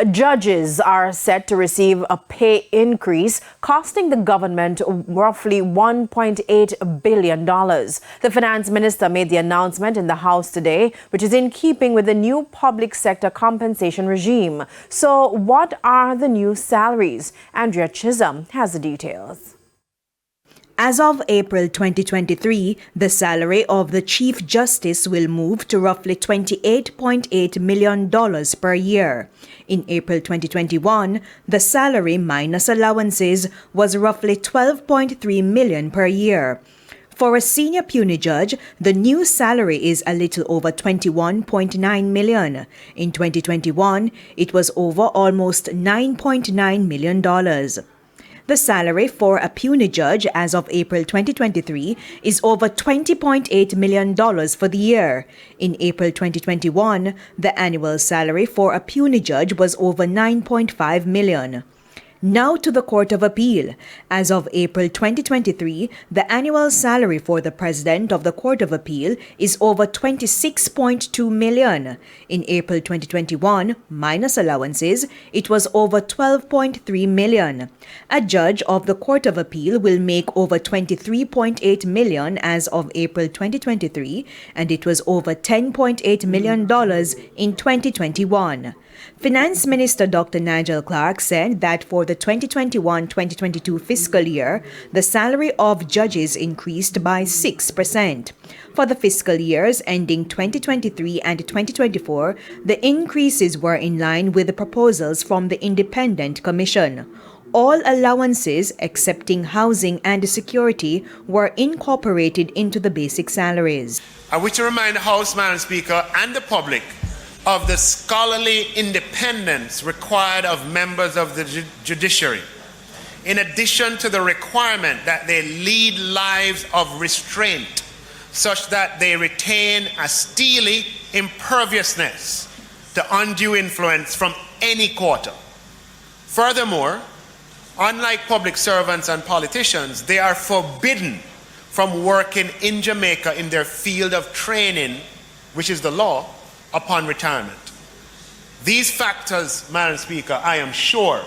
Judges are set to receive a pay increase, costing the government roughly $1.8 billion. The finance minister made the announcement in the House today, which is in keeping with the new public sector compensation regime. So what are the new salaries? Andrea Chisholm has the details. As of April 2023, the salary of the Chief Justice will move to roughly $28.8 million per year. In April 2021, the salary minus allowances was roughly $12.3 million per year. For a senior puisne judge, the new salary is a little over $21.9 million. In 2021, it was over almost $9.9 million. The salary for a puisne judge as of April 2023 is over $20.8 million for the year. In April 2021, the annual salary for a puisne judge was over $9.5 million. Now to the Court of Appeal. As of April 2023, the annual salary for the President of the Court of Appeal is over $26.2 million. In April 2021, minus allowances, it was over $12.3 million. A judge of the Court of Appeal will make over $23.8 million as of April 2023, and it was over $10.8 million in 2021. Finance Minister Dr. Nigel Clark said that for the 2021-2022 fiscal year, the salary of judges increased by 6%. For the fiscal years ending 2023 and 2024, the increases were in line with the proposals from the Independent Commission. All allowances, excepting housing and security, were incorporated into the basic salaries. I wish to remind the House, Madam Speaker, and the public of the scholarly independence required of members of the judiciary, in addition to the requirement that they lead lives of restraint, such that they retain a steely imperviousness to undue influence from any quarter. Furthermore, unlike public servants and politicians, they are forbidden from working in Jamaica in their field of training, which is the law, upon retirement. These factors, Madam Speaker, I am sure,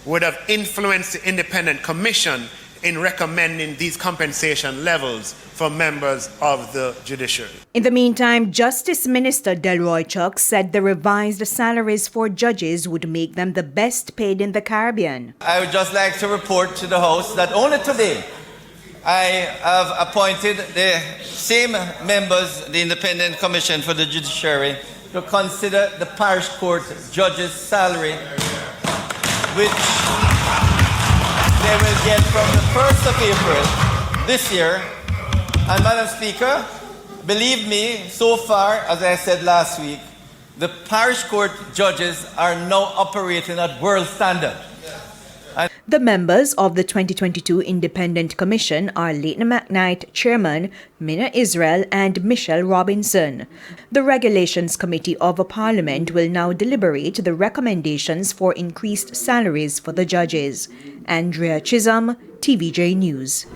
would have influenced the Independent Commission in recommending these compensation levels for members of the judiciary. In the meantime, Justice Minister Delroy Chuck said the revised salaries for judges would make them the best paid in the Caribbean. I would just like to report to the House that only today I have appointed the same members, the Independent Commission for the Judiciary, to consider the parish court judge's salary, which they will get from the 1st of April this year. And Madam Speaker, believe me, so far, as I said last week, the parish court judges are now operating at world standard. The members of the 2022 Independent Commission are Leighton McKnight, Chairman, Minna Israel, and Michelle Robinson. The Regulations Committee of Parliament will now deliberate the recommendations for increased salaries for the judges. Andrea Chisholm, TVJ News.